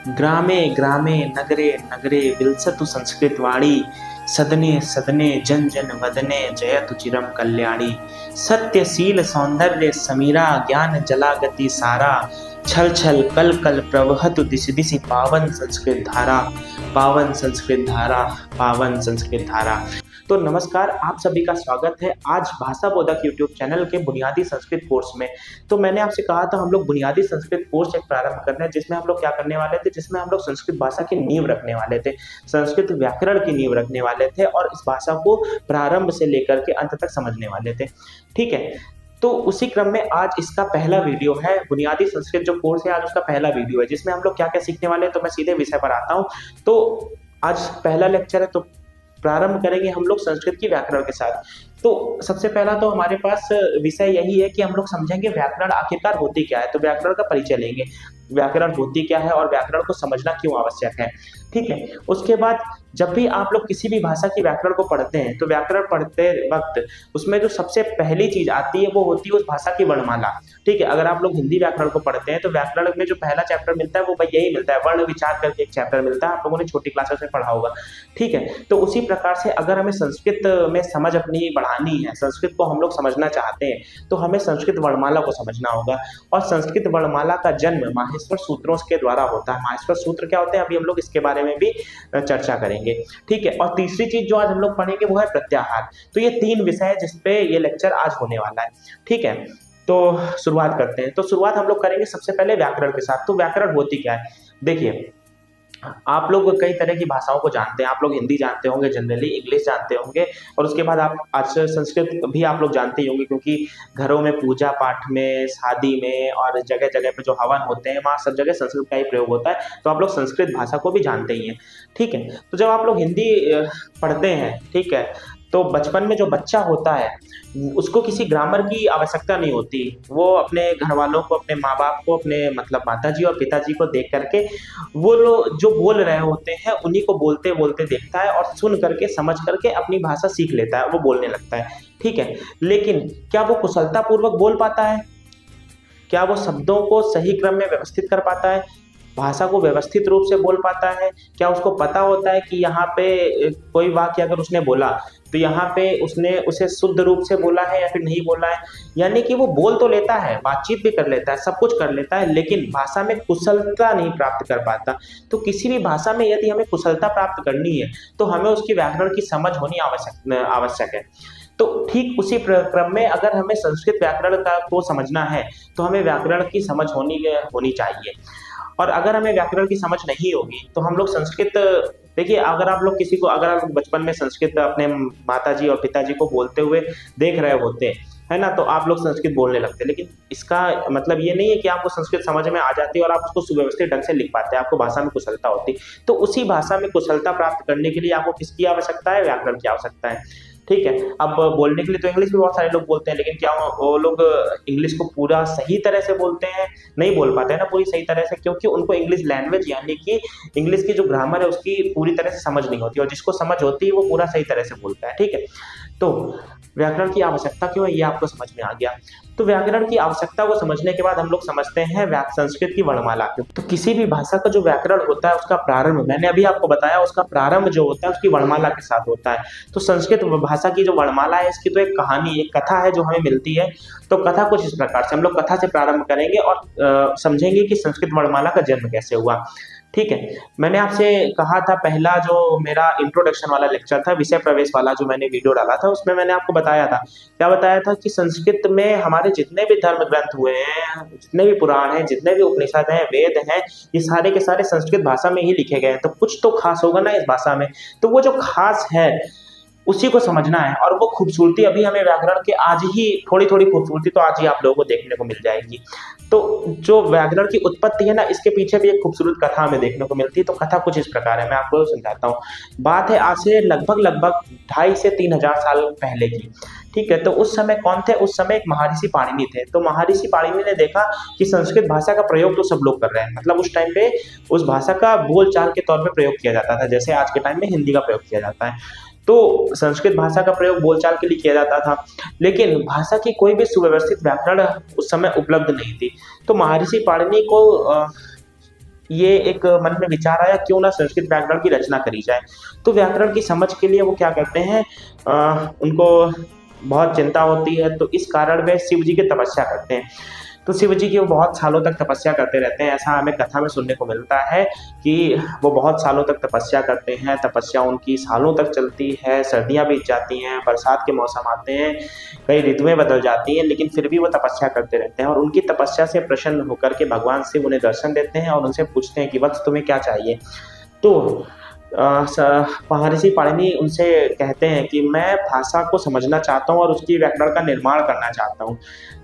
ग्रामे ग्रामे नगरे नगरे विलसतु संस्कृतवाणी। सदने सदने जन जन वदने जयतु चिरम कल्याणी। सत्यशील सौंदर्य समीरा ज्ञान जलागति सारा। छल छल कल कल प्रवहतु दिशि दिशि पावन संस्कृत धारा। पावन संस्कृत धारा, पावन संस्कृत धारा। तो नमस्कार, आप सभी का स्वागत है आज भाषा बोधक यूट्यूब चैनल के बुनियादी संस्कृत कोर्स में। तो मैंने आपसे कहा था हम लोग बुनियादी संस्कृत कोर्स एक प्रारंभ कर रहे हैं, जिसमें हम लोग क्या करने वाले थे, जिसमें हम लोग संस्कृत भाषा की नींव रखने वाले थे, संस्कृत व्याकरण की नींव रखने वाले थे और इस भाषा को प्रारंभ से लेकर के अंत तक समझने वाले थे। ठीक है, तो उसी क्रम में आज इसका पहला वीडियो है। बुनियादी संस्कृत जो कोर्स है आज उसका पहला वीडियो है, जिसमें हम लोग क्या क्या सीखने वाले हैं। तो मैं सीधे विषय पर आता हूँ। तो आज पहला लेक्चर है, तो प्रारंभ करेंगे हम लोग संस्कृत की व्याकरण के साथ। तो सबसे पहला तो हमारे पास विषय यही है कि हम लोग समझेंगे व्याकरण आखिरकार होती क्या है। तो व्याकरण का परिचय लेंगे, व्याकरण होती क्या है और व्याकरण को समझना क्यों आवश्यक है। ठीक है, उसके बाद जब भी आप लोग किसी भी भाषा की व्याकरण को पढ़ते हैं तो व्याकरण पढ़ते वक्त उसमें जो सबसे पहली चीज आती है वो होती है उस भाषा की वर्णमाला। ठीक है, अगर आप लोग हिंदी व्याकरण को पढ़ते हैं तो व्याकरण में जो पहला चैप्टर मिलता है वो भाई यही मिलता है, वर्ण विचार करके एक चैप्टर मिलता है, आप लोगों ने छोटी क्लासेस में पढ़ा होगा। ठीक है, तो उसी प्रकार से अगर हमें संस्कृत में समझ अपनी बढ़ानी है, संस्कृत को हम लोग समझना चाहते हैं, तो हमें संस्कृत वर्णमाला को समझना होगा। और संस्कृत वर्णमाला का जन्म माहेश्वर सूत्रों के द्वारा होता है। माहेश्वर सूत्र क्या होते हैं, अभी हम लोग इसके बारे में भी चर्चा करेंगे। ठीक है, और तीसरी चीज जो आज हम लोग पढ़ेंगे वो है प्रत्याहार। तो ये तीन विषय है जिसपे ये लेक्चर आज होने वाला है। ठीक है, तो शुरुआत करते हैं। तो शुरुआत हम लोग करेंगे सबसे पहले व्याकरण के साथ। तो व्याकरण होती क्या है, देखिए आप लोग कई तरह की भाषाओं को जानते हैं। आप लोग हिंदी जानते होंगे, जनरली इंग्लिश जानते होंगे, और उसके बाद आप आज संस्कृत भी आप लोग जानते ही होंगे, क्योंकि घरों में पूजा पाठ में, शादी में और जगह जगह पे जो हवन होते हैं वहाँ सब जगह संस्कृत का ही प्रयोग होता है। तो आप लोग संस्कृत भाषा को भी जानते ही हैं। ठीक है, तो जब आप लोग हिंदी पढ़ते हैं, ठीक है, तो बचपन में जो बच्चा होता है उसको किसी ग्रामर की आवश्यकता नहीं होती। वो अपने घर वालों को, अपने माँ बाप को, अपने मतलब माताजी और पिताजी को देख करके वो लोग जो बोल रहे होते हैं उन्हीं को बोलते बोलते देखता है और सुन करके समझ करके अपनी भाषा सीख लेता है, वो बोलने लगता है। ठीक है, लेकिन क्या वो कुशलता पूर्वक बोल पाता है? क्या वो शब्दों को सही क्रम में व्यवस्थित कर पाता है, भाषा को व्यवस्थित रूप से बोल पाता है? क्या उसको पता होता है कि यहाँ पे कोई वाक्य अगर उसने बोला तो यहाँ पे उसने उसे शुद्ध रूप से बोला है या फिर नहीं बोला है? यानी कि वो बोल तो लेता है, बातचीत भी कर लेता है, सब कुछ कर लेता है, लेकिन भाषा में कुशलता नहीं प्राप्त कर पाता। तो किसी भी भाषा में यदि हमें कुशलता प्राप्त करनी है तो हमें उसकी व्याकरण की समझ होनी आवश्यक है। तो ठीक उसी क्रम में अगर हमें संस्कृत व्याकरण को समझना है तो हमें व्याकरण की समझ होनी चाहिए। और अगर हमें व्याकरण की समझ नहीं होगी तो हम लोग संस्कृत, देखिए अगर आप लोग किसी को, अगर आप बचपन में संस्कृत अपने माताजी और पिताजी को बोलते हुए देख रहे होते है ना, तो आप लोग संस्कृत बोलने लगते। लेकिन इसका मतलब ये नहीं है कि आपको संस्कृत समझ में आ जाती है और आप उसको सुव्यवस्थित ढंग से लिख पाते हैं, आपको भाषा में कुशलता होती। तो उसी भाषा में कुशलता प्राप्त करने के लिए आपको किसकी आवश्यकता है? व्याकरण की आवश्यकता है। ठीक है, अब बोलने के लिए तो इंग्लिश भी बहुत सारे लोग बोलते हैं, लेकिन क्या वो लोग इंग्लिश को पूरा सही तरह से बोलते हैं? नहीं बोल पाते हैं ना पूरी सही तरह से, क्योंकि उनको इंग्लिश लैंग्वेज यानी कि इंग्लिश की जो ग्रामर है उसकी पूरी तरह से समझ नहीं होती, और जिसको समझ होती है वो पूरा सही तरह से बोलता है। ठीक है, तो व्याकरण की आवश्यकता क्यों है ये आपको समझ में आ गया। तो व्याकरण की आवश्यकता को समझने के बाद हम लोग समझते हैं संस्कृत की वर्णमाला क्यों। तो किसी भी भाषा का जो व्याकरण होता है उसका प्रारंभ, मैंने अभी आपको बताया, उसका प्रारंभ जो होता है उसकी वर्णमाला के साथ होता है। तो संस्कृत भाषा की जो वर्णमाला है इसकी तो एक कहानी, एक कथा है जो हमें मिलती है। तो कथा कुछ इस प्रकार से, हम लोग कथा से प्रारंभ करेंगे और समझेंगे कि संस्कृत वर्णमाला का जन्म कैसे हुआ। ठीक है, मैंने आपसे कहा था पहला जो मेरा इंट्रोडक्शन वाला लेक्चर था, विषय प्रवेश वाला जो मैंने वीडियो डाला था, उसमें मैंने आपको बताया था, क्या बताया था कि संस्कृत में हमारे जितने भी धर्म ग्रंथ हुए हैं, जितने भी पुराण हैं, जितने भी उपनिषद हैं, वेद हैं, ये सारे के सारे संस्कृत भाषा में ही लिखे गए हैं। तो कुछ तो खास होगा ना इस भाषा में, तो वो जो खास है उसी को समझना है। और वो खूबसूरती अभी हमें व्याकरण के आज ही, थोड़ी थोड़ी खूबसूरती तो आज ही आप लोगों को देखने को मिल जाएगी। तो जो व्याकरण की उत्पत्ति है ना, इसके पीछे भी एक खूबसूरत कथा हमें देखने को मिलती है। तो कथा कुछ इस प्रकार है, मैं आपको समझाता हूँ। बात है आज से लगभग 2,500 से 3,000 साल पहले की। ठीक है, तो उस समय कौन थे? उस समय एक महर्षि पाणिनि थे। तो महर्षि पाणिनि ने देखा कि संस्कृत भाषा का प्रयोग तो सब लोग कर रहे हैं, मतलब उस टाइम पे उस भाषा का बोलचाल के तौर पे प्रयोग किया जाता था, जैसे आज के टाइम में हिंदी का प्रयोग किया जाता है। तो संस्कृत भाषा का प्रयोग बोलचाल के लिए किया जाता था, लेकिन भाषा की कोई भी सुव्यवस्थित व्याकरण उस समय उपलब्ध नहीं थी। तो महर्षि पाणिनि को ये एक मन में विचार आया क्यों ना संस्कृत व्याकरण की रचना करी जाए। तो व्याकरण की समझ के लिए वो क्या करते हैं, उनको बहुत चिंता होती है, तो इस कारण वे शिव जी की तपस्या करते हैं। तो शिव जी की वो बहुत सालों तक तपस्या करते रहते हैं। ऐसा हमें कथा में सुनने को मिलता है कि वो बहुत सालों तक तपस्या करते हैं। तपस्या उनकी सालों तक चलती है, सर्दियाँ बीत जाती हैं, बरसात के मौसम आते हैं, कई ऋतुएं बदल जाती हैं, लेकिन फिर भी वो तपस्या करते रहते हैं। और उनकी तपस्या से प्रसन्न होकर के भगवान शिव उन्हें दर्शन देते हैं और उनसे पूछते हैं कि वत्स तुम्हें क्या चाहिए। तो महर्षि पाणिनि उनसे कहते हैं कि मैं भाषा को समझना चाहता हूँ और उसकी व्याकरण का निर्माण करना चाहता हूँ,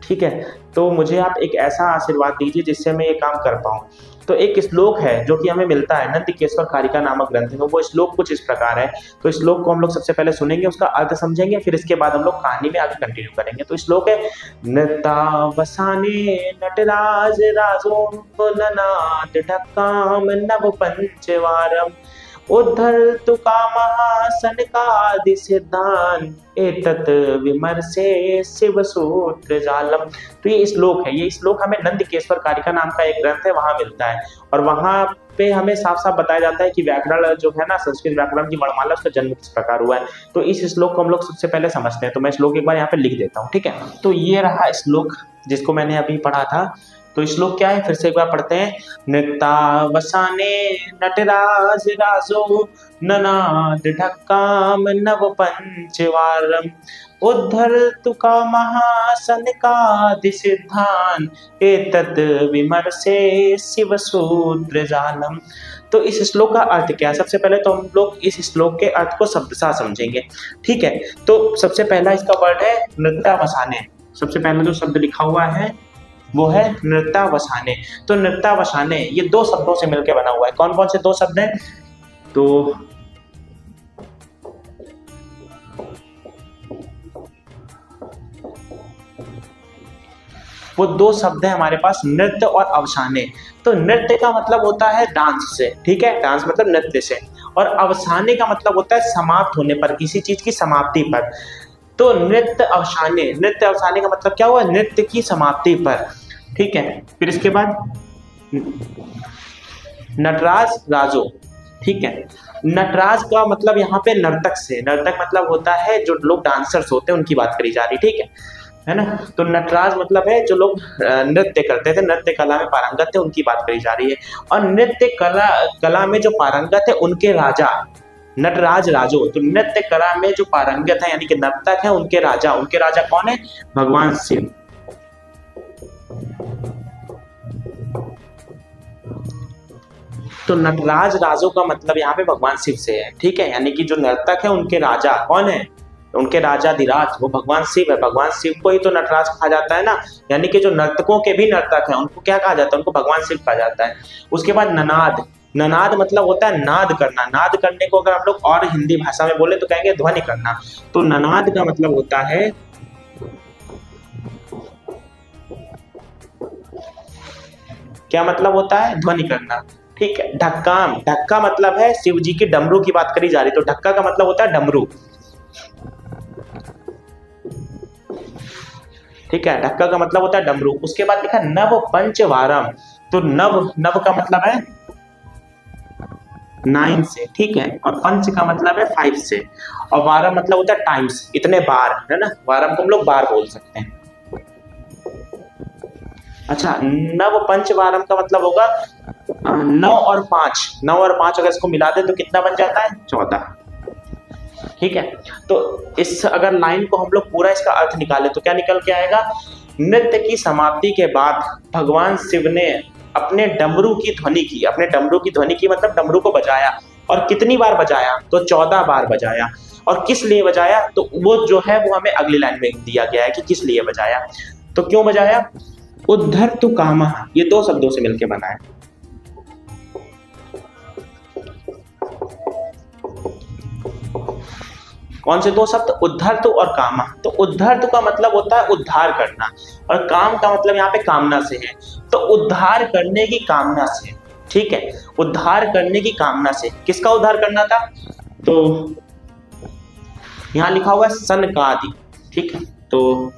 ठीक है, तो मुझे आप एक ऐसा आशीर्वाद दीजिए जिससे मैं ये काम कर पाऊँ। तो एक श्लोक है जो कि हमें मिलता है नंदिकेश्वर कारिका नामक ग्रंथ में। वो श्लोक कुछ इस प्रकार है। तो श्लोक को हम लोग सबसे पहले सुनेंगे, उसका अर्थ समझेंगे, फिर इसके बाद हम लोग कहानी में आगे कंटिन्यू करेंगे। तो श्लोक है, नृतावसाने नटराज राजो ननाद ढक्काम नव पंचवारम उद्धर्तु कामः सनकादि सिद्धान एतत् विमर्शे शिव सूत्र जालम। तो ये श्लोक है। ये श्लोक हमें नंदिकेश्वर कारिका नाम का एक ग्रंथ है, वहां मिलता है। और वहां पे हमें साफ साफ बताया जाता है कि व्याकरण जो है ना, संस्कृत व्याकरण की वर्णमाला, उसका जन्म किस प्रकार हुआ है। तो इस श्लोक को हम लोग सबसे पहले समझते हैं। तो मैं श्लोक एक बार यहाँ पे लिख देता हूँ, ठीक है। तो ये रहा श्लोक जिसको मैंने अभी पढ़ा था। तो श्लोक क्या है, फिर से एक बार पढ़ते हैं। नृतावसाने नटराज राजो ननाद ढक्काम नव पंचवारम उद्धर्तु कामः सनकादि सिद्धान एतत् विमर्शे शिव सूत्र जालम। तो इस श्लोक का अर्थ क्या है? सबसे पहले तो हम लोग इस श्लोक के अर्थ को शब्दशः समझेंगे, ठीक है। तो सबसे पहला इसका वर्ड है नृतावसाने। सबसे पहला जो शब्द लिखा हुआ है वो है नृतावसाने। तो नृतावसाने ये दो शब्दों से मिलकर बना हुआ है। कौन कौन से दो शब्द हैं? तो वो दो शब्द है हमारे पास, नृत्य और अवसाने। तो नृत्य का मतलब होता है डांस से, ठीक है, डांस मतलब नृत्य से। और अवसाने का मतलब होता है समाप्त होने पर, किसी चीज की समाप्ति पर। तो नृत्य अवसाने का मतलब क्या हुआ? नृत्य की समाप्ति पर, ठीक है। फिर इसके बाद नटराज राजो, ठीक है। नटराज का मतलब यहाँ पे नर्तक से, नर्तक मतलब होता है जो लोग डांसर्स होते हैं, उनकी बात करी जा रही, ठीक है ना। तो नटराज मतलब है जो लोग नृत्य करते थे, नृत्य कला में पारंगत थे, उनकी बात करी जा रही है। और नृत्य कला में जो पारंगत है उनके राजा नटराज राजो। तो नृत्य कला में जो पारंगत है यानी कि नर्तक है, उनके राजा कौन है? भगवान शिव। तो नटराज राजो का मतलब यहाँ पे भगवान शिव से है, ठीक है। यानी कि जो नर्तक है उनके राजा कौन है? उनके राजाधिराज वो भगवान शिव है। भगवान शिव को ही तो नटराज कहा जाता है ना। यानी कि जो नर्तकों के भी नर्तक हैं उनको क्या कहा जाता है? उनको भगवान शिव कहा जाता है। उसके बाद ननाद मतलब होता है नाद करना। नाद करने को अगर हम लोग और हिंदी भाषा में बोले तो कहेंगे ध्वनि करना। तो ननाद का मतलब होता है क्या मतलब होता है? ध्वनि करना, ठीक है। ढक्का मतलब है शिव जी के डमरू की बात करी जा रही। तो ढक्का का मतलब होता है डमरू, ठीक है। ढक्का का मतलब होता है डमरू। उसके बाद लिखा नव पंचवारम। तो नव का मतलब है 9 से, ठीक है। और पंच का मतलब है 5 से। और वारम मतलब होता है टाइम्स, इतने बार, है ना। वारम को हम लोग बार बोल सकते हैं। अच्छा, नव पंचवारम का मतलब होगा 9 और 5 अगर इसको मिला दे तो कितना बन जाता है? 14, ठीक है। तो इस अगर लाइन को हम लोग पूरा इसका अर्थ निकाले तो क्या निकल के आएगा? नृत्य की समाप्ति के बाद भगवान शिव ने अपने डमरू की ध्वनि की। अपने डमरू की ध्वनि की मतलब डमरू को बजाया। और कितनी बार बजाया? तो 14 बार बजाया। और किस लिए बजाया? तो वो जो है वो हमें अगली लाइन में दिया गया है कि किस लिए बजाया। तो क्यों बजाया? उद्धर्तु कामः, ये दो शब्दों से मिलकर बना है। कौन से दो शब्द? उद्धर्तु और कामा। तो उद्धर्तु का मतलब होता है उद्धार करना, और काम का मतलब यहाँ पे कामना से है। तो उद्धार करने की कामना से, ठीक है। उद्धार करने की कामना से। किसका उद्धार करना था? तो यहाँ लिखा हुआ है सनकादि, ठीक है। तो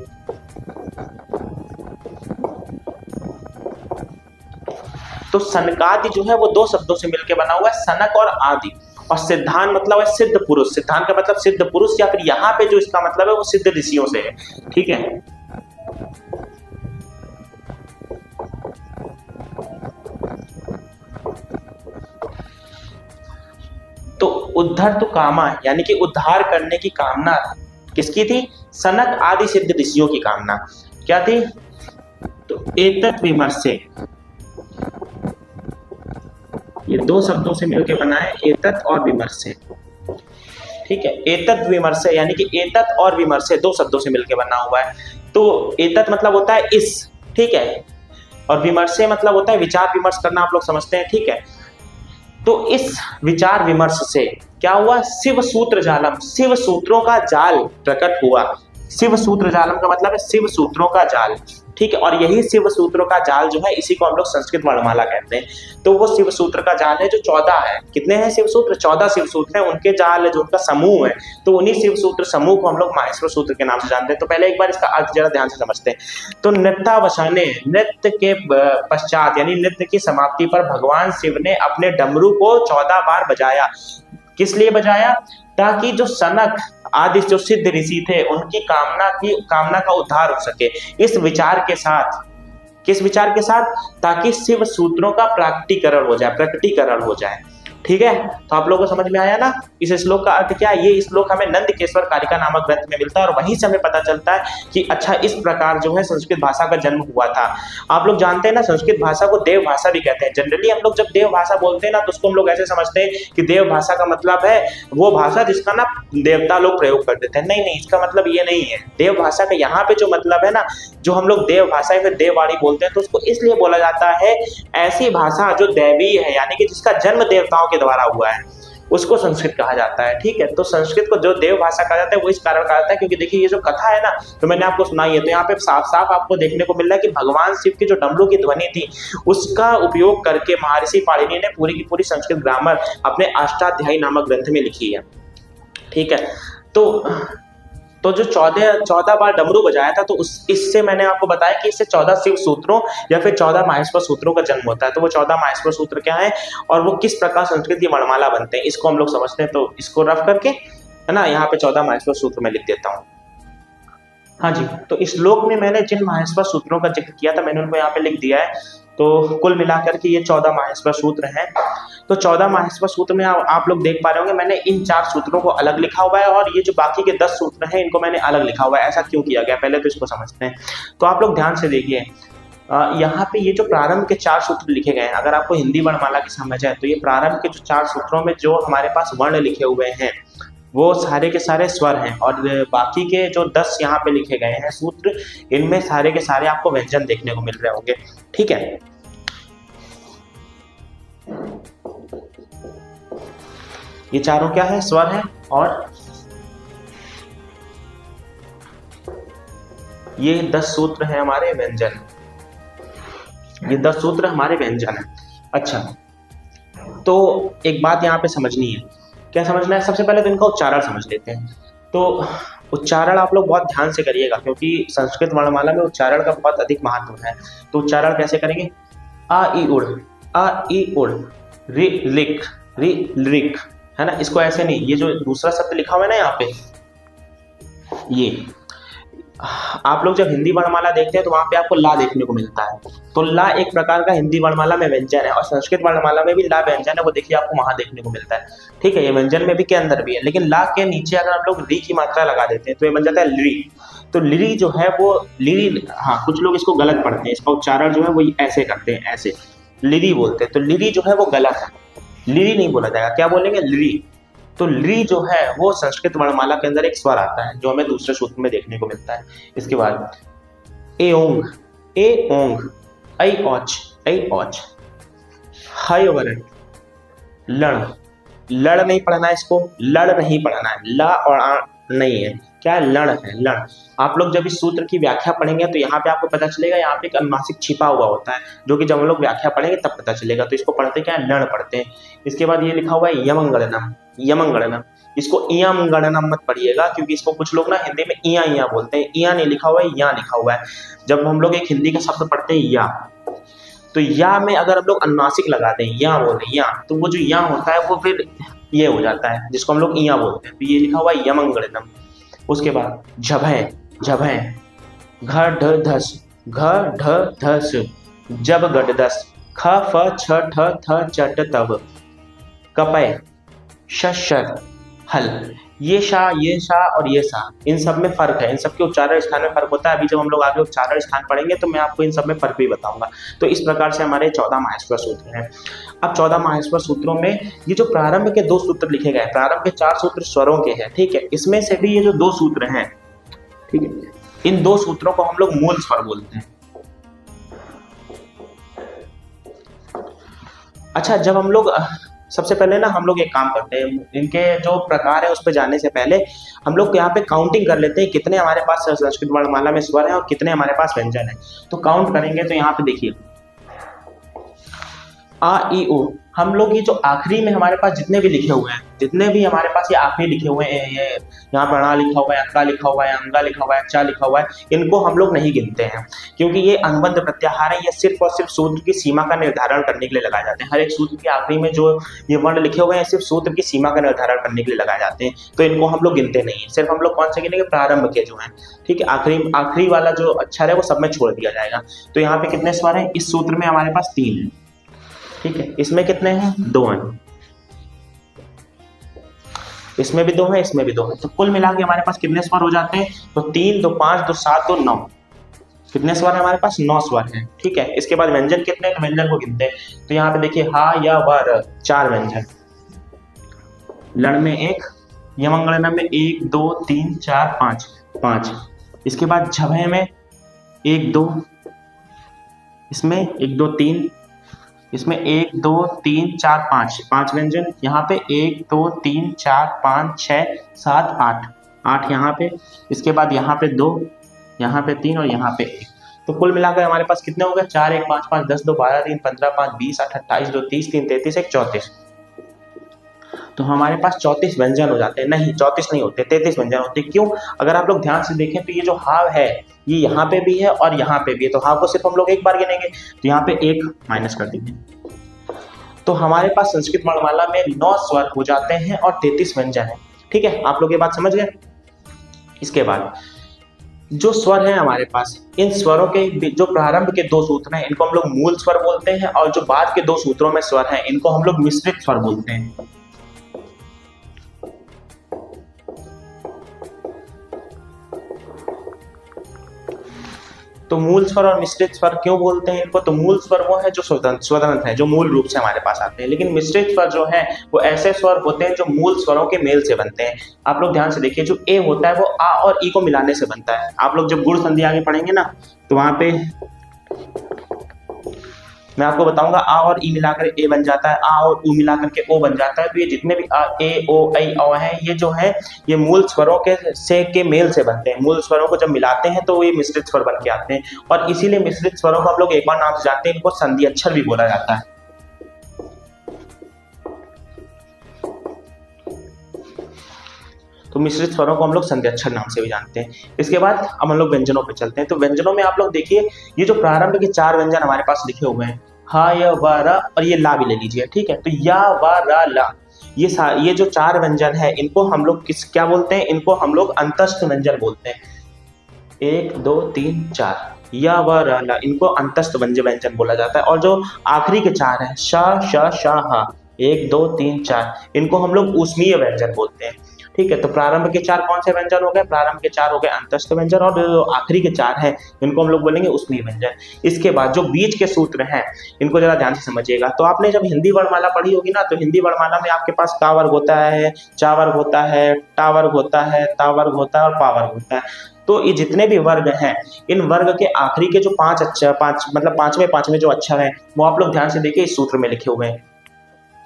तो सनकादि जो है वो दो शब्दों से मिलकर बना हुआ है, सनक और आदि। और सिद्धांत मतलब है सिद्ध पुरुष, सिद्धांत का मतलब सिद्ध पुरुष, या फिर यहाँ पे जो इसका मतलब है वो सिद्ध ऋषियों से है। ठीक है, तो उद्धर तो कामा यानी कि उद्धार करने की कामना किसकी थी? सनक आदि सिद्ध ऋषियों की कामना क्या थी? तो एतत् विमर्शे, ये दो शब्दों से मिलकर बना है, एतत् और विमर्शे। ठीक है, एतत् विमर्शे यानी कि एतत् और विमर्शे दो शब्दों से मिलकर बना हुआ है। तो एतत् मतलब होता है इस, ठीक है, और विमर्शे मतलब होता है विचार विमर्श करना, आप लोग समझते हैं। ठीक है, तो इस विचार विमर्श से क्या हुआ? शिव सूत्र जालम, शिव सूत्रों का जाल प्रकट हुआ। शिव सूत्र जालम का मतलब है शिव सूत्रों का जाल। ठीक है, और यही शिव सूत्रों का जाल जो है इसी को हम लोग संस्कृत वर्णमाला कहते हैं। तो वो शिव सूत्र का जाल है जो 14 है। कितने हैं शिव सूत्र? 14 शिव सूत्र हैं, उनके जाल है जो उनका समूह है। तो उन्हीं शिव सूत्र समूह को हम लोग माहेश्वर सूत्र के नाम से जानते हैं। तो पहले एक बार इसका अर्थ जरा ध्यान से समझते हैं। तो नृत्यावसाने, नृत्य के पश्चात यानी नृत्य की समाप्ति पर भगवान शिव ने अपने डमरू को 14 बार बजाया। किस लिए बजाया? ताकि जो सनक आदि जो सिद्ध ऋषि थे उनकी कामना का उद्धार हो सके। इस विचार के साथ, किस विचार के साथ? ताकि शिव सूत्रों का प्रकटीकरण हो जाए। ठीक है, तो आप लोगों को समझ में आया ना इस श्लोक का अर्थ क्या है? ये श्लोक हमें नंदकेश्वर कारिका नामक ग्रंथ में मिलता है और वहीं से हमें पता चलता है कि अच्छा इस प्रकार जो है संस्कृत भाषा का जन्म हुआ था। आप लोग जानते हैं ना संस्कृत भाषा को देव भाषा भी कहते हैं। जनरली हम लोग जब देव भाषा बोलते हैं ना तो उसको हम लोग ऐसे समझते हैं कि देव भाषा का मतलब है वो भाषा जिसका ना देवता लोग प्रयोग कर देते हैं। नहीं, इसका मतलब ये नहीं है। देव भाषा का यहाँ पे जो मतलब है ना, जो हम लोग देव भाषा या फिर देववाणी बोलते हैं, तो उसको इसलिए बोला जाता है ऐसी भाषा जो दैवीय है, यानी कि जिसका जन्म देवताओं के द्वारा हुआ है, उसको संस्कृत कहा जाता है। ठीक है, तो संस्कृत को जो देव भाषा कहा जाता है वो इस कारण कहा जाता है क्योंकि देखिए ये जो कथा है ना, तो मैंने आपको सुनाई है, तो यहाँ पे साफ साफ आपको देखने को मिल रहा है कि भगवान शिव की जो डमरू की ध्वनि थी उसका उपयोग करके महर्षि पाणिनि ने पूरी की पूरी संस्कृत ग्रामर अपने अष्टाध्यायी नामक ग्रंथ में लिखी है। ठीक है, तो जो 14 बार डमरू बजाया था, तो इससे मैंने आपको बताया कि इससे 14 शिव सूत्रों या फिर 14 माहेश्वर सूत्रों का जन्म होता है। तो वो 14 माहेश्वर सूत्र क्या है और वो किस प्रकार संस्कृत की वर्णमाला बनते हैं, इसको हम लोग समझते हैं। तो इसको रफ करके है ना, यहाँ पे 14 माहेश्वर सूत्र में लिख देता हूँ। हाँ जी, तो इस श्लोक में मैंने जिन माहेश्वर सूत्रों का जिक्र किया था मैंने उनको यहाँ पे लिख दिया है। तो कुल मिलाकर के ये 14 माहेश्वर सूत्र हैं। तो 14 माहेश्वर सूत्र में आप लोग देख पा रहे होंगे मैंने इन 4 सूत्रों को अलग लिखा हुआ है और ये जो बाकी के 10 सूत्र हैं इनको मैंने अलग लिखा हुआ है। ऐसा क्यों किया गया पहले तो इसको समझते हैं। तो आप लोग ध्यान से देखिए, यहाँ पे ये जो प्रारंभ के 4 सूत्र लिखे गए हैं, अगर आपको हिंदी वर्णमाला की समझ है तो ये प्रारंभ के जो 4 सूत्रों में जो हमारे पास वर्ण लिखे हुए हैं वो सारे के सारे स्वर हैं और बाकी के जो 10 यहाँ पे लिखे गए हैं सूत्र, इनमें सारे के सारे आपको व्यंजन देखने को मिल रहे होंगे। ठीक है, ये चारों क्या है? स्वर है और ये 10 सूत्र है हमारे व्यंजन। ये 10 सूत्र हमारे व्यंजन है। अच्छा, तो एक बात यहाँ पे समझनी है। क्या समझना है? सबसे पहले तो इनका उच्चारण समझ लेते हैं। तो उच्चारण आप लोग बहुत ध्यान से करिएगा क्योंकि संस्कृत वर्णमाला में उच्चारण का बहुत अधिक महत्व है। तो उच्चारण कैसे करेंगे? आ ई उड़, आ ई उड़, रि लिख, रि लिख, है ना। इसको ऐसे नहीं, ये जो दूसरा शब्द लिखा हुआ है ना यहाँ पे, ये आप लोग जब हिंदी वर्णमाला देखते हैं तो वहां पे आपको ला देखने को मिलता है। तो ला एक प्रकार का हिंदी वर्णमाला में व्यंजन है और संस्कृत वर्णमाला में भी ला व्यंजन है, वो देखिए आपको वहां देखने को मिलता है। ठीक है, ये व्यंजन में भी के अंदर भी है, लेकिन ला के नीचे अगर आप लोग री की मात्रा लगा देते हैं तो ये बन जाता है लिरी। तो लिरी जो है वो लिरी, हाँ कुछ लोग इसको गलत पढ़ते हैं, इसका उच्चारण जो है वो ऐसे करते हैं, ऐसे लिरी बोलते हैं। तो लिरी जो है वो गलत है, लिरी नहीं बोला जाएगा। क्या बोलेंगे? लिरी। तो ली जो है वो संस्कृत वर्णमाला के अंदर एक स्वर आता है जो हमें दूसरे सूत्र में देखने को मिलता है। इसके बाद ए ओंग, ए ओंग, ऐ औच, ऐ औच, हय वर्ण, लण, लड़ नहीं पढ़ना है, इसको लड़ नहीं पढ़ना है, ला और आ नहीं है, क्या है? लण है, लण। आप लोग जब इस सूत्र की व्याख्या पढ़ेंगे तो यहाँ पे आपको पता चलेगा, यहाँ पे एक अनुनासिक छिपा हुआ होता है जो कि जब हम लोग व्याख्या पढ़ेंगे तब पता चलेगा। तो इसको पढ़ते क्या है? लण पढ़ते हैं। इसके बाद ये लिखा हुआ है यमंगणनम, यमंगणनम। इसको इयम गणनम मत पढ़िएगा क्योंकि इसको कुछ लोग ना हिंदी में इया इया बोलते हैं। इया नहीं लिखा हुआ है, या लिखा हुआ है। जब हम लोग एक हिंदी का शब्द पढ़ते हैं या, तो या में अगर हम लोग अनुनासिक लगा दें, या बोले या, तो वो जो या होता है वो फिर ये हो जाता है, जिसको हम लोग इया बोलते हैं। तो ये लिखा हुआ है यमंगलम। उसके बाद झभय, झभय, घ ढ धस, घ ढ धस, जब गड दस, ख फ छ ठ थ चट तब, कपय, शशर, हल। ये शा और ये सा, इन सब में फर्क है, इन सब के उच्चारण स्थान में फर्क होता है। अभी जब हम लोग आगे उच्चारण स्थान पढ़ेंगे तो मैं आपको इन सब में फर्क भी बताऊंगा। तो इस प्रकार से हमारे 14 माहेश्वर सूत्र हैं। अब 14 माहेश्वर सूत्रों में ये जो प्रारंभ के 2 सूत्र लिखे गए, प्रारंभ के 4 सूत्र स्वरों के हैं, ठीक है। इसमें से भी ये जो 2 सूत्र हैं, ठीक है, इन 2 सूत्रों को हम लोग मूल स्वर बोलते हैं। अच्छा, जब हम लोग सबसे पहले ना हम लोग एक काम करते हैं, इनके जो प्रकार है उस पर जाने से पहले हम लोग यहाँ पे काउंटिंग कर लेते हैं, कितने हमारे पास संस्कृत वर्णमाला में स्वर है और कितने हमारे पास व्यंजन है। तो काउंट करेंगे तो यहाँ पे देखिए आ ई उ, हम लोग ये जो आखिरी में हमारे पास जितने भी लिखे हुए हैं, जितने भी हमारे पास ये आखिरी लिखे हुए हैं, ये यहाँ पर अणा लिखा हुआ है, अंका लिखा हुआ है, अंगा लिखा हुआ है, चा लिखा हुआ है, इनको हम लोग नहीं गिनते हैं, क्योंकि ये अनुबंध प्रत्याहार है। ये सिर्फ और सिर्फ सूत्र की सीमा का निर्धारण करने के लिए लगाए जाते हैं। हर एक सूत्र के आखिरी में जो ये वर्ण लिखे हुए हैं सिर्फ सूत्र की सीमा का निर्धारण करने के लिए लगाए जाते हैं, तो इनको हम लोग गिनते नहीं है। सिर्फ हम लोग कौन से गिनेंगे, प्रारंभ के जो है, ठीक है, आखिरी वाला जो अक्षर है वो सब में छोड़ दिया जाएगा। तो यहाँ पे कितने स्वर है, इस सूत्र में हमारे पास 3 है, ठीक है। इसमें कितने हैं, 2 हैं, इसमें भी 2 है, इसमें भी 2 है। तो कुल मिला के हमारे पास कितने स्वर हो जाते हैं, तो 3 2 5 2 7 2 9, कितने स्वर है हमारे पास, 9 स्वर हैं, ठीक है। इसके बाद व्यंजन कितने, तो व्यंजन को गिनते हैं। तो यहाँ पे देखिए हा या व र 4 व्यंजन, लण में 1, यमंगलम में 1 2 3 4 5। इसके बाद झभय में 1 2, इसमें 1 2 3, इसमें 1 2 3 4 5 व्यंजन। यहाँ पे 1 2 3 4 5 6 7 8 यहाँ पे। इसके बाद यहाँ पे 2, यहाँ पे 3 और यहाँ पे 1। तो कुल मिलाकर हमारे पास कितने हो गए, 4 1 5 5 10 2 12 3 15 5 20 8 28 2 30 3 33 1 34। तो हमारे पास 34 व्यंजन हो जाते हैं। नहीं, 34 नहीं होते, 33 व्यंजन होते हैं। क्यों, अगर आप लोग ध्यान से देखें तो ये जो हाव है ये यहाँ पे भी है और यहाँ पे भी है, तो हाव को सिर्फ हम लोग एक बार गिनेंगे, तो यहाँ पे 1 माइनस कर दीजिए। तो हमारे पास संस्कृत वर्णमाला में 9 स्वर हो जाते हैं और 33 व्यंजन है, ठीक है। आप लोग ये बात समझ गए। इसके बाद जो स्वर है हमारे पास, इन स्वरों के जो प्रारंभ के 2 सूत्र हैं इनको हम लोग मूल स्वर बोलते हैं, और जो बाद के 2 सूत्रों में स्वर हैं इनको हम लोग मिश्रित स्वर बोलते हैं। तो मूल स्वर और मिश्रित स्वर क्यों बोलते हैं इनको, तो मूल स्वर वो है जो स्वतंत्र है, जो मूल रूप से हमारे पास आते हैं, लेकिन मिश्रित स्वर जो है वो ऐसे स्वर होते हैं जो मूल स्वरों के मेल से बनते हैं। आप लोग ध्यान से देखिए, जो ए होता है वो आ और ई को मिलाने से बनता है। आप लोग जब गुण संधि आगे पढ़ेंगे ना तो वहां पे मैं आपको बताऊंगा आ और ई मिलाकर ए बन जाता है, आ और ऊ मिलाकर के ओ बन जाता है। तो ये जितने भी आ ए ओ ऐ औ हैं ये जो है ये मूल स्वरों के मेल से बनते हैं। मूल स्वरों को जब मिलाते हैं तो ये मिश्रित स्वर बन के आते हैं, और इसीलिए मिश्रित स्वरों को हम लोग एक और नाम से जानते हैं, इनको संधि अक्षर भी बोला जाता है। तो मिश्रित स्वरों को हम लोग संधि अक्षर नाम से भी जानते हैं। इसके बाद अब हम लोग व्यंजनों पे चलते हैं। तो व्यंजनों में आप लोग देखिए, ये जो प्रारंभ के 4 व्यंजन हमारे पास लिखे हुए हैं, हा या व र और ये ला भी ले लीजिए, ठीक है। तो या व र ला, ये जो 4 व्यंजन है इनको हम लोग क्या बोलते हैं, इनको हम लोग अंतस्थ व्यंजन बोलते हैं। 1 2 3 4 या व र ला, इनको अंतस्थ व्यंजन बोला जाता है। और जो आखिरी के 4 है श श श ह, 1 2 3 4, इनको हम लोग ऊष्मीय व्यंजन बोलते हैं, ठीक है। तो प्रारंभ के 4 कौन से व्यंजन हो गए, प्रारंभ के 4 हो गए अंतस्थ व्यंजन, और जो आखिरी के 4 हैं इनको हम लोग बोलेंगे ऊष्मीय व्यंजन। इसके बाद जो बीच के सूत्र हैं इनको जरा ध्यान से समझिएगा। तो आपने जब हिंदी वर्णमाला पढ़ी होगी ना, तो हिंदी वर्णमाला में आपके पास का वर्ग होता है, चा वर्ग होता है, टा वर्ग होता है, ता वर्ग होता है और पा वर्ग होता है। तो ये जितने भी वर्ग हैं, इन वर्ग के आखिरी के जो 5 मतलब पांचवें जो अक्षर हैं वो आप लोग ध्यान से देखिए इस सूत्र में लिखे हुए हैं।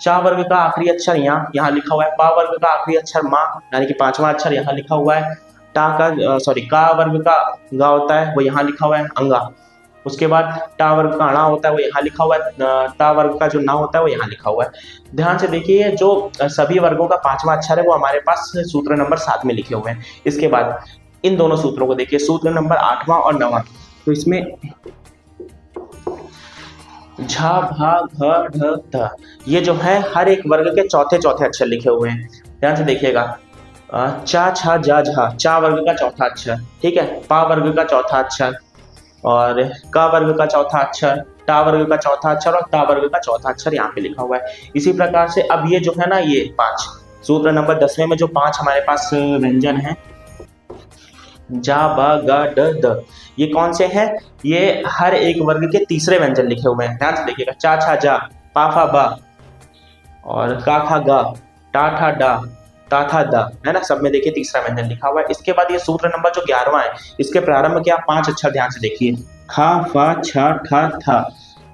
चा वर्ग का आखिरी अक्षर यहाँ लिखा हुआ है, पा वर्ग का आखिरी अक्षर मा यानी कि 5वां अक्षर यहाँ लिखा हुआ है, का वर्ग का गा होता है वो यहाँ लिखा हुआ है अंगा। उसके बाद टा वर्ग का अणा होता है वो यहाँ लिखा हुआ है, ता वर्ग का जो ना होता है वो यहाँ लिखा हुआ है। ध्यान से देखिए, जो सभी वर्गों का 5वां अक्षर है वो हमारे पास सूत्र नंबर 7 में लिखे हुए हैं। इसके बाद इन दोनों सूत्रों को देखिए, सूत्र नंबर 8वां और 9वां। तो इसमें झा भा घ ढ ध, ये जो है हर एक वर्ग के चौथे चौथे अक्षर लिखे हुए हैं। ध्यान से देखिएगा। चा छा जा झा, चा वर्ग का चौथा अक्षर, ठीक है। पा वर्ग का चौथा अक्षर, और का वर्ग का चौथा अक्षर, टा वर्ग का चौथा अक्षर, और ता वर्ग का चौथा अक्षर यहाँ पे लिखा हुआ है। इसी प्रकार से अब ये जो है ना, ये 5 सूत्र नंबर 10वें में जो 5 हमारे पास व्यंजन है, जा ब ग ड द, ये कौन से हैं? ये हर एक वर्ग के तीसरे व्यंजन लिखे हुए हैं। ध्यान से देखिएगा। चा छा जा, पा फा बा, और का खा गा, टा ठा डा, ता था दा, है ना। सब में देखिए तीसरा व्यंजन लिखा हुआ है। इसके बाद ये सूत्र नंबर जो 11वां है, इसके प्रारंभ के आप 5 अक्षर ध्यान से देखिए। खा फा छा ठा था,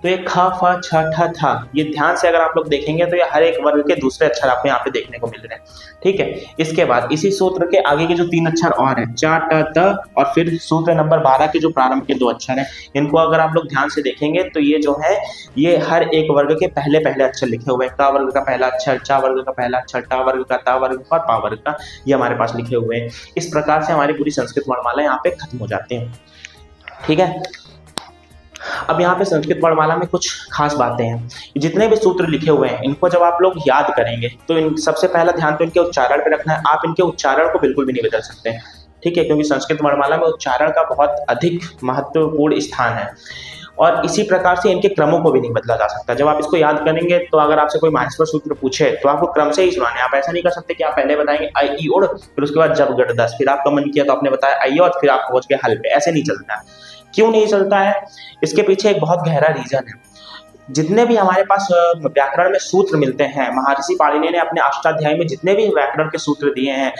तो ये खा फा छा ठा था, ये ध्यान से अगर आप लोग देखेंगे तो ये हर एक वर्ग के दूसरे अक्षर आपको यहाँ पे देखने को मिल रहे हैं, ठीक है। इसके बाद इसी सूत्र के आगे के जो 3 अक्षर और हैं, चा ट त, और फिर सूत्र नंबर 12 के जो प्रारंभ के 2 अक्षर हैं, इनको अगर आप लोग ध्यान से देखेंगे तो ये जो है, ये हर एक वर्ग के पहले पहले अक्षर लिखे हुए हैं। का वर्ग का पहला अक्षर, चा वर्ग का पहला अक्षर, टा वर्ग का, ता वर्ग का, और पा वर्ग का, ये हमारे पास लिखे हुए हैं। इस प्रकार से हमारी पूरी संस्कृत वर्णमाला यहाँ पे खत्म हो जाती है, ठीक है। अब यहाँ पे संस्कृत वर्णमाला में कुछ खास बातें हैं। जितने भी सूत्र लिखे हुए हैं, इनको जब आप लोग याद करेंगे तो इन सबसे पहला ध्यान तो इनके उच्चारण पे रखना है। आप इनके उच्चारण को बिल्कुल भी नहीं बदल सकते, ठीक है, क्योंकि संस्कृत वर्णमाला में उच्चारण का बहुत अधिक महत्वपूर्ण स्थान है, और इसी प्रकार से इनके क्रमों को भी नहीं बदला जा सकता। जब आप इसको याद करेंगे तो अगर आपसे कोई माहेश्वर सूत्र पूछे तो आपको क्रम से ही सुनाने, आप ऐसा नहीं कर सकते कि आप पहले बताएंगे आई ई उड़, फिर उसके बाद जब गट दस, फिर आपका मन किया तो आपने बताया आई और फिर आप पहुंच गए हल पे। ऐसे नहीं चलता है। क्यों नहीं चलता है? इसके पीछे एक बहुत गहरा रीजन है। जितने भी हमारे पास व्याकरण में सूत्र मिलते हैं, महर्षि पाणिनि ने अपने अष्टाध्यायी में जितने भी व्याकरण के सूत्र दिए हैं,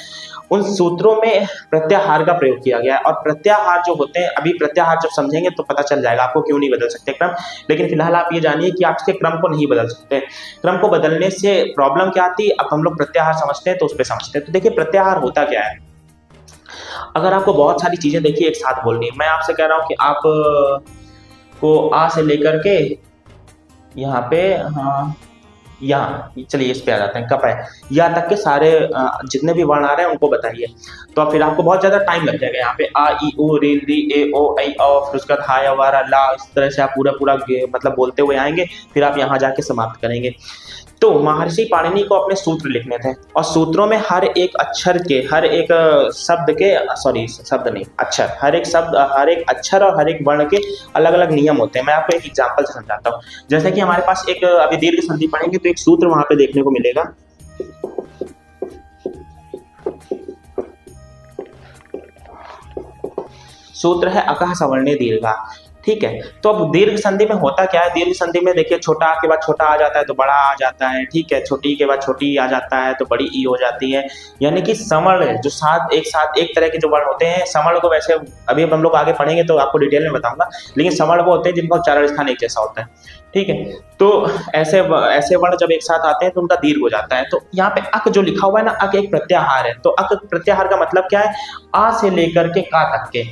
उन सूत्रों में प्रत्याहार का प्रयोग किया गया है। और प्रत्याहार जो होते हैं, अभी प्रत्याहार जब समझेंगे तो पता चल जाएगा आपको क्यों नहीं बदल सकते क्रम। लेकिन फिलहाल आप ये जानिए कि आप इसके क्रम को नहीं बदल सकते। क्रम को बदलने से प्रॉब्लम क्या आती है, अब हम लोग प्रत्याहार समझते हैं तो उस पर समझते हैं। तो देखिए प्रत्याहार होता क्या है। अगर आपको बहुत सारी चीजें देखिए एक साथ बोलनी है, मैं आपसे कह रहा हूँ कि आप को आ से लेकर के यहाँ पे, हाँ यहाँ, चलिए इस पे आ जाते हैं, कप है या तक के सारे जितने भी वर्ण आ रहे हैं उनको बताइए। तो फिर आपको बहुत ज्यादा टाइम लग जाएगा। यहाँ पे आ ई उ री री ए ओ आई औ, फिर उसके बाद हाय वारा ला, इस तरह से आप पूरा पूरा मतलब बोलते हुए आएंगे, फिर आप यहाँ जाके समाप्त करेंगे। तो महर्षि पाणिनि को अपने सूत्र लिखने थे, और सूत्रों में हर एक अक्षर के, हर एक शब्द के, सॉरी शब्द नहीं अक्षर, हर एक शब्द, हर एक अक्षर और हर एक वर्ण के अलग अलग नियम होते हैं। मैं आपको एक एग्जांपल से समझाता हूँ। जैसे कि हमारे पास एक, अभी दीर्घ संधि पढ़ेंगे तो एक सूत्र वहां पे देखने को मिलेगा। सूत्र है अकह सवर्णे दीर्घा, ठीक है। तो अब दीर्घ संधि में होता क्या है, दीर्घ संधि में देखिए छोटा आ के बाद छोटा आ जाता है तो बड़ा आ जाता है, ठीक है। छोटी के बाद छोटी आ जाता है तो बड़ी ई हो जाती है। यानी कि सवर्ण जो साथ एक तरह के जो वर्ण होते हैं, सवर्ण को वैसे अभी हम लोग आगे पढ़ेंगे तो आपको डिटेल में बताऊंगा, लेकिन सवर्ण वो होते हैं जिनका उच्चारण स्थान एक जैसा होता है, ठीक है। तो ऐसे वर्ण जब एक साथ आते हैं तो उनका दीर्घ हो जाता है। तो यहाँ पे अक जो लिखा हुआ है ना, अक एक प्रत्याहार है। तो अक प्रत्याहार का मतलब क्या है, आ से लेकर के का तक के,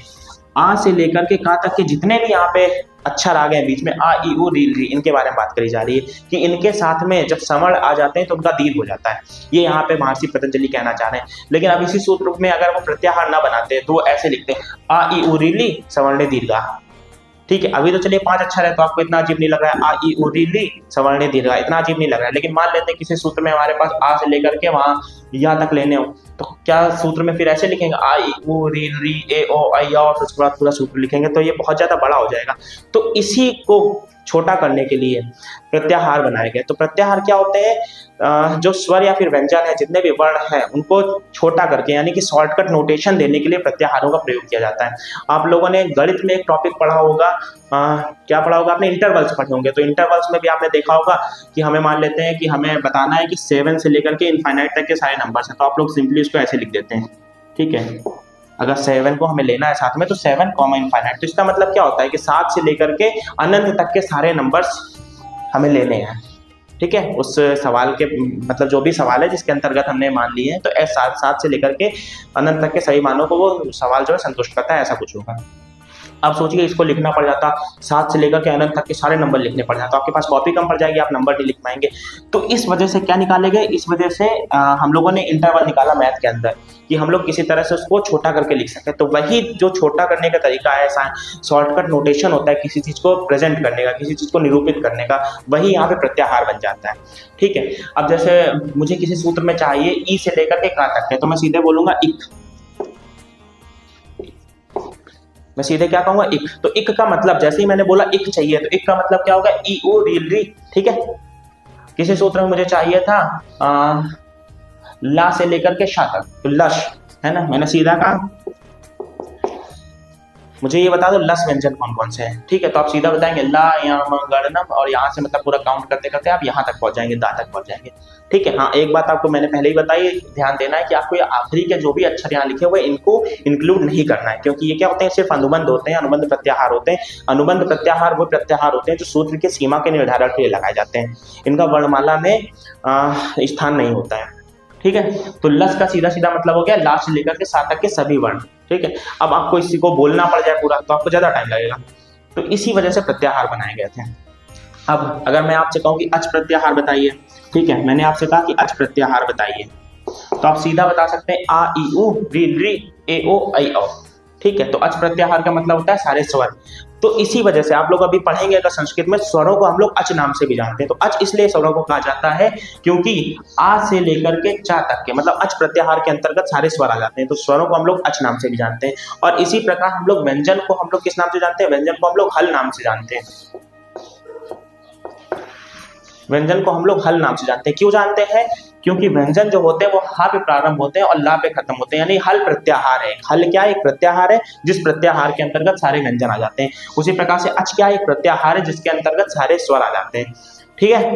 आ से लेकर के का तक के जितने भी यहाँ पे अक्षर आ गए बीच में, आ ई उ री री, इनके बारे में बात करी जा रही है कि इनके साथ में जब सवर्ण आ जाते हैं तो उनका दीर्घ हो जाता है। ये यहाँ पे महर्षि पतंजलि कहना चाह रहे हैं। लेकिन अब इसी सूत्र में अगर वो प्रत्याहार ना बनाते तो ऐसे लिखते हैं आ ई उ री ली सवर्ण दीर्घा, ठीक है। अभी तो चलिए 5 अक्षर है तो आपको इतना अजीब नहीं लग रहा है, आ ई उ री ली सवर्ण दीर्घा, इतना अजीब नहीं लग रहा है। लेकिन मान लेते हैं किसी सूत्र में हमारे पास आ से लेकर के वहां या तक लेने हो, तो क्या सूत्र में फिर ऐसे लिखेंगे आ ई उ री री ए ओ आई और फिर उसके बाद पूरा सूत्र लिखेंगे तो ये बहुत ज्यादा बड़ा हो जाएगा। तो इसी को छोटा करने के लिए प्रत्याहार बनाए गए। तो प्रत्याहार क्या होते हैं, जो स्वर या फिर व्यंजन है, जितने भी वर्ण हैं उनको छोटा करके, यानी कि शॉर्टकट नोटेशन देने के लिए प्रत्याहारों का प्रयोग किया जाता है। आप लोगों ने गणित में एक टॉपिक पढ़ा होगा, क्या पढ़ा होगा आपने, इंटरवल्स पढ़े होंगे। तो इंटरवल्स में भी आपने देखा होगा कि हमें मान लेते हैं कि हमें बताना है कि 7 से लेकर के इनफाइनाइट तक के सारे नंबर्स हैं, तो आप लोग सिंपली उसको ऐसे लिख देते हैं, ठीक है। अगर 7 को हमें लेना है साथ में तो 7 कॉमा इनफाइनाइट, तो इसका मतलब क्या होता है कि 7 से लेकर के अनंत तक के सारे नंबर्स हमें लेने हैं, ठीक है। उस सवाल के मतलब जो भी सवाल है जिसके अंतर्गत हमने मान लिए हैं, तो 7 से लेकर के अनंत तक के सही मानों को वो सवाल जो है संतुष्ट करता है, ऐसा कुछ होगा। अब सोचिए इसको लिखना पड़ जाता 7 से लेकर के अनंत तक के सारे नंबर लिखने पड़ जाते, तो आपके पास कॉपी कम पड़ जाएगी, आप नंबर नहीं लिख पाएंगे। तो इस वजह से क्या निकाले गए, इस वजह से हम लोगों ने इंटरवल निकाला मैथ के अंदर कि हम लोग किसी तरह से उसको छोटा करके लिख सकें। तो वही जो छोटा करने का तरीका है, शॉर्टकट नोटेशन होता है किसी चीज़ को प्रेजेंट करने का, किसी चीज़ को निरूपित करने का, वही यहाँ पे प्रत्याहार बन जाता है। ठीक है, अब जैसे मुझे किसी सूत्र में चाहिए ई से लेकर के का तक है, तो मैं सीधे बोलूंगा इक, मैं सीधे क्या कहूंगा इक। तो इक का मतलब जैसे ही मैंने बोला इक चाहिए, तो इक का मतलब क्या होगा, ई ओ रील री। ठीक है, किसी सूत्र में मुझे चाहिए था ला से लेकर के शा तक, तो लश है ना, मैंने सीधा कहा मुझे ये बता दो लस व्यंजन कौन कौन से हैं। ठीक है, तो आप सीधा बताएंगे ला यम गणनम, और यहाँ से मतलब पूरा काउंट करते करते आप यहाँ तक पहुंच जाएंगे, दा तक पहुंच जाएंगे। ठीक है, हाँ एक बात आपको मैंने पहले ही बताई, ध्यान देना है कि आपको ये आखिरी के जो भी अक्षर यहाँ लिखे हुए इनको इंक्लूड नहीं करना है, क्योंकि ये क्या होते हैं, सिर्फ अनुबंध होते हैं, अनुबंध प्रत्याहार होते हैं। अनुबंध प्रत्याहार वो प्रत्याहार होते हैं जो सूत्र के सीमा के निर्धारण के लिए लगाए जाते हैं, इनका वर्णमाला में स्थान नहीं होता है। ठीक है, तो लस का सीधा सीधा मतलब हो गया ला से लेकर के सा तक के सभी वर्ण। ठीक है, अब आपको इसी को बोलना पड़ जाए पूरा तो आपको ज्यादा टाइम लगेगा, तो इसी वजह से प्रत्याहार बनाए गए थे। अब अगर मैं आपसे कहूँ कि अच प्रत्याहार बताइए, ठीक है, मैंने आपसे कहा कि अच प्रत्याहार बताइए, तो आप सीधा बता सकते हैं आ ई उ री री ए ओ ऐ औ। ठीक है, तो अच प्रत्याहार का मतलब होता है सारे स्वर। तो इसी वजह से आप लोग अभी पढ़ेंगे अगर संस्कृत में, स्वरों को हम लोग अच नाम से भी जानते हैं। तो अच इसलिए स्वरों को कहा जाता है क्योंकि आ से लेकर के चा तक के मतलब अच प्रत्याहार के अंतर्गत सारे स्वर आ जाते हैं, तो स्वरों को हम लोग अच नाम से भी जानते हैं। और इसी प्रकार हम लोग व्यंजन को हम लोग किस नाम से जानते हैं, व्यंजन को हम लोग हल नाम से जानते हैं। व्यंजन को हम लोग हल नाम से जानते हैं, क्यों जानते हैं, क्योंकि व्यंजन जो होते हैं वो हा पे प्रारंभ होते हैं और ला पे खत्म होते हैं, यानी हल प्रत्याहार है। हल क्या है, एक प्रत्याहार है जिस प्रत्याहार के अंतर्गत सारे व्यंजन आ जाते हैं। उसी प्रकार से अच क्या है, एक प्रत्याहार है जिसके अंतर्गत सारे स्वर आ जाते हैं। ठीक है,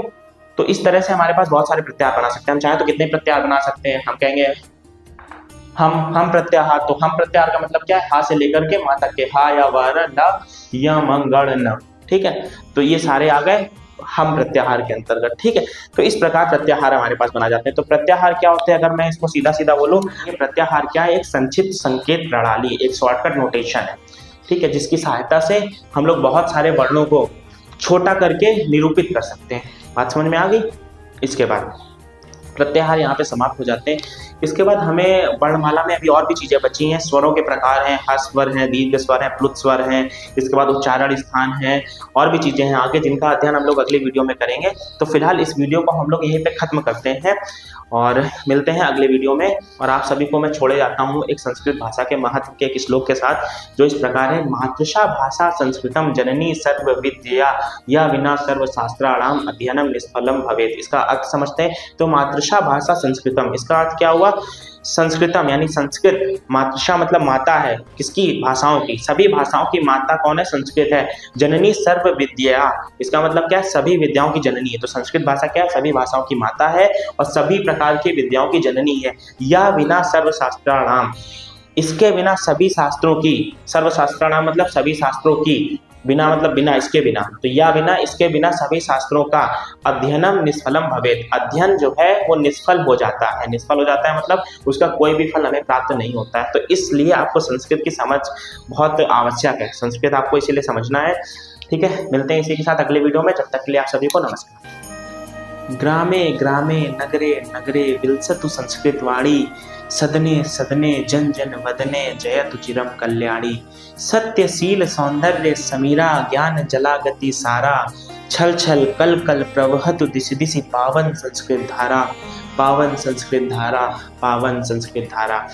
तो इस तरह से हमारे पास बहुत सारे प्रत्याहार बना सकते हैं। हम चाहे तो कितने प्रत्याहार बना सकते हैं, हम कहेंगे हम प्रत्याहार, तो हम प्रत्याहार का मतलब क्या है, हा से लेकर के मा तक के, हा या वर ल य म गण न। ठीक है, तो ये सारे आ गए हम प्रत्याहार के अंतर्गत। ठीक है, तो इस प्रकार प्रत्याहार हमारे पास बना जाते हैं। तो प्रत्याहार क्या होते हैं, अगर मैं इसको सीधा सीधा बोलूं, ये प्रत्याहार क्या है, एक संक्षिप्त संकेत प्रणाली, एक शॉर्टकट नोटेशन है। ठीक है, जिसकी सहायता से हम लोग बहुत सारे वर्णों को छोटा करके निरूपित कर सकते हैं। बात समझ में आ गई। इसके बाद प्रत्याहार यहाँ पे समाप्त हो जाते हैं। इसके बाद हमें वर्णमाला में अभी और भी चीजें बची हैं। स्वरों के प्रकार हैं, ह्रस्व स्वर हैं, दीर्घ स्वर हैं, प्लुत स्वर हैं, इसके बाद उच्चारण स्थान है, और भी चीजें हैं आगे जिनका अध्ययन हम लोग अगले वीडियो में करेंगे। तो फिलहाल इस वीडियो को हम लोग यहीं पे खत्म करते हैं और मिलते हैं अगले वीडियो में। और आप सभी को मैं छोड़े जाता हूँ एक संस्कृत भाषा के महत्व के एक श्लोक के साथ, जो इस प्रकार है, मातृषा भाषा संस्कृतम जननी सर्व विद्या या विना सर्व शास्त्राणाम अध्ययनम निष्फलम भवेत। इसका अर्थ समझते हैं। तो मातृषा भाषा संस्कृतम, इसका अर्थ क्या हुआ, संस्कृतम यानी संस्कृत, मातृषा मतलब माता है, किसकी, भाषाओं की, सभी भाषाओं की माता कौन है, संस्कृत है। जननी सर्व विद्या, इसका मतलब क्या है, सभी विद्याओं की जननी है। तो संस्कृत भाषा क्या है, सभी भाषाओं की माता है और सभी प्रकार की विद्याओं की जननी है। या विना सर्व शास्त्राणाम, इसके बिना सभी शास्त्रों की, सर्व शास्त्राणाम मतलब सभी शास्त्रों की, बिना मतलब बिना, इसके बिना, तो या बिना, इसके बिना सभी शास्त्रों का अध्ययनम निष्फलम भवेत, अध्ययन जो है वो निष्फल हो जाता है। निष्फल हो जाता है मतलब उसका कोई भी फल हमें प्राप्त नहीं होता है। तो इसलिए आपको संस्कृत की समझ बहुत आवश्यक है, संस्कृत आपको इसीलिए समझना है। ठीक है, मिलते हैं इसी के साथ अगले वीडियो में, जब तक के लिए आप सभी को नमस्कार। ग्रामे ग्रामे नगरे नगरे विलसतु संस्कृत वाणी, सदने सदने जन जन वदने जयतु चिरम कल्याणी। सत्यशील सौंदर्य समीरा ज्ञान जलागति सारा, छल छल कल कल प्रवहतु दिशि दिशि पावन संस्कृत धारा, पावन संस्कृत धारा, पावन संस्कृत धारा।